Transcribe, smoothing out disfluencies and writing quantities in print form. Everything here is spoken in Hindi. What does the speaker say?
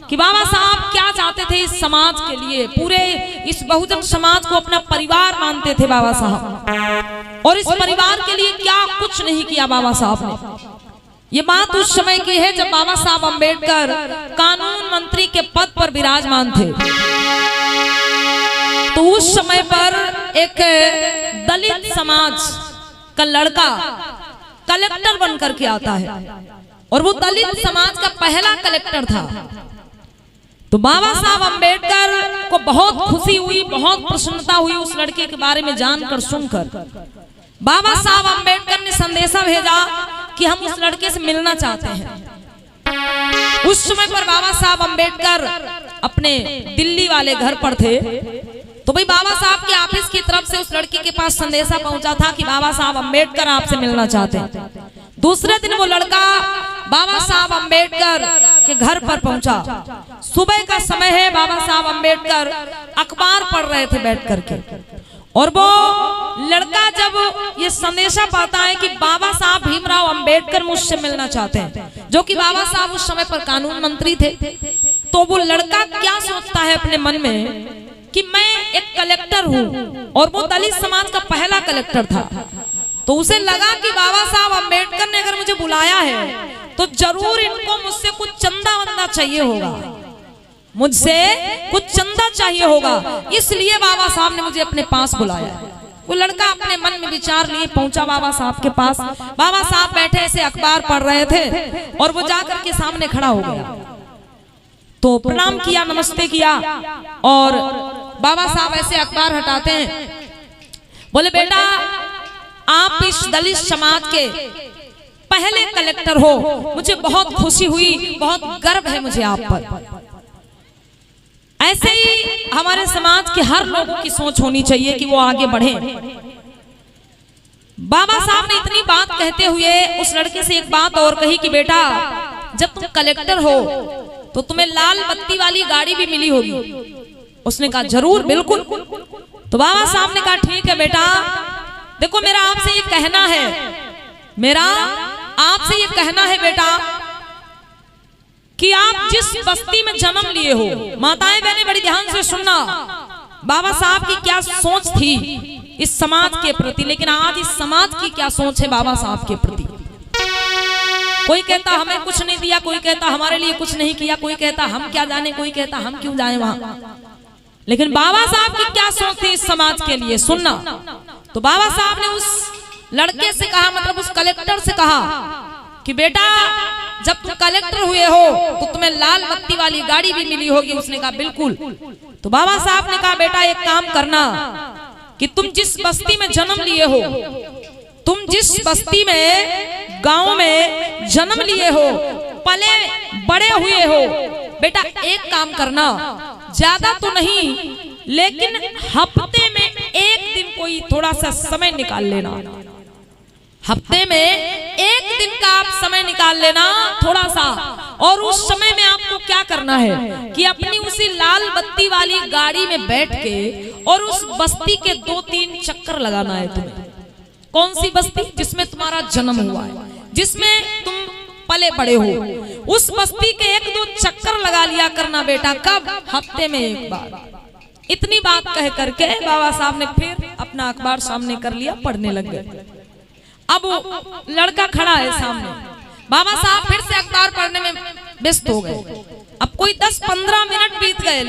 कि बाबा साहब क्या चाहते थे इस समाज के लिए, पूरे इस बहुजन समाज को अपना परिवार मानते थे बाबा साहब, और इस परिवार के लिए क्या कुछ नहीं किया बाबा साहब ने। ये बात उस समय की है जब बाबा साहब अम्बेडकर कानून मंत्री के पद पर विराजमान थे। तो उस समय पर एक दलित समाज का लड़का कलेक्टर बनकर के आता है, और वो दलित समाज का पहला कलेक्टर था। तो बाबा साहब अम्बेडकर को बहुत खुशी हुई, बहुत प्रसन्नता हुई उस लड़के के बारे में जानकर सुनकर। बाबा साहब अम्बेडकर ने संदेशा भेजा कि हम उस लड़के से मिलना चाहते हैं। उस समय पर बाबा साहब अम्बेडकर अपने दिल्ली वाले घर पर थे। तो भाई बाबा साहब के ऑफिस की तरफ से उस लड़के के पास संदेशा पहुंचा था कि बाबा साहब अम्बेडकर आपसे मिलना चाहते हैं। दूसरे दिन वो लड़का बाबा साहब अम्बेडकर के घर पर पहुंचा। सुबह का समय है, बाबा साहब अम्बेडकर अखबार पढ़ रहे थे बैठ करके, और वो लड़का जब ये संदेशा पाता है कि बाबा साहब भीमराव अम्बेडकर मुझसे मिलना चाहते हैं, जो कि बाबा साहब उस समय पर कानून मंत्री थे, तो वो लड़का क्या सोचता है अपने मन में कि मैं एक कलेक्टर हूँ, और वो दलित समाज का पहला कलेक्टर था। तो उसे लगा कि बाबा साहब अम्बेडकर ने अगर मुझे बुलाया है तो जरूर इनको मुझसे कुछ चंदा वंदा चाहिए होगा, मुझसे कुछ चंदा चाहिए होगा, इसलिए बाबा साहब ने मुझे अपने पास बुलाया। वो लड़का अपने मन में विचार लिए पहुंचा बाबा साहब के पास। बाबा साहब बैठे ऐसे अखबार पढ़ रहे थे, और वो जाकर के सामने खड़ा हो गया। तो प्रणाम किया, नमस्ते किया, और बाबा साहब ऐसे अखबार हटाते हैं, बोले बेटा आप इस दलित समाज के पहले कलेक्टर हो, मुझे बहुत खुशी हुई, बहुत गर्व है मुझे आप पर। ऐसे ही हमारे समाज के हर लोगों की सोच होनी चाहिए कि वो आगे बढ़े। बाबा साहब ने इतनी बात कहते हुए उस लड़के से एक बात और कही कि बेटा जब तुम कलेक्टर हो तो तुम्हें लाल बत्ती वाली गाड़ी भी मिली होगी। उसने कहा जरूर, बिल्कुल। तो बाबा साहब ने कहा ठीक है बेटा, देखो मेरा आपसे ये कहना है, मेरा आपसे ये कहना है बेटा कि आप जिस बस्ती में जन्म लिए हो, माताएं बहनें बड़ी ध्यान से सुनना, बाबा साहब की क्या सोच थी इस समाज के प्रति, लेकिन आज इस समाज की क्या सोच है बाबा साहब के प्रति। कोई कहता हमें कुछ नहीं दिया, कोई कहता हमारे लिए कुछ नहीं किया, कोई कहता हम क्या जाने, कोई कहता हम क्यों जाए वहां, लेकिन बाबा साहब की क्या सोच थी इस समाज के लिए, सुनना। तो बाबा साहब ने उस लड़के से कहा, मतलब उस कलेक्टर से कहा कि बेटा जब तुम कलेक्टर हुए हो तो तुम्हें लाल बत्ती वाली गाड़ी भी मिली होगी। उसने कहा बिल्कुल। तो बाबा साहब ने कहा बेटा एक काम करना कि तुम जिस बस्ती में जन्म लिए हो, तुम जिस बस्ती में गांव में जन्म लिए हो, पले बड़े हुए हो, बेटा एक काम करना, ज्यादा तो नहीं लेकिन हफ्ते में एक दिन कोई थोड़ा सा समय निकाल लेना, हफ्ते में एक दिन का आप समय निकाल लेना थोड़ा सा, और उस समय में आपको क्या करना है कि अपनी उसी लाल बत्ती वाली गाड़ी में बैठ के और उस बस्ती के 2-3 चक्कर लगाना है तुम्हें। कौन सी बस्ती? जिसमें तुम्हारा जन्म हुआ है, जिसमें तुम पले बड़े हो, उस बस्ती के 1-2 चक्कर लगा लिया करना बेटा। कब? हफ्ते में एक बार। इतनी बात कह करके बाबा साहब ने फिर अपना अखबार सामने कर लिया, पढ़ने लग गए। अब लड़का खड़ा है सामने, बाबा साहब फिर से अखबार पढ़ने में व्यस्त हो गए। अब कोई 10-15 मिनट बीत गए।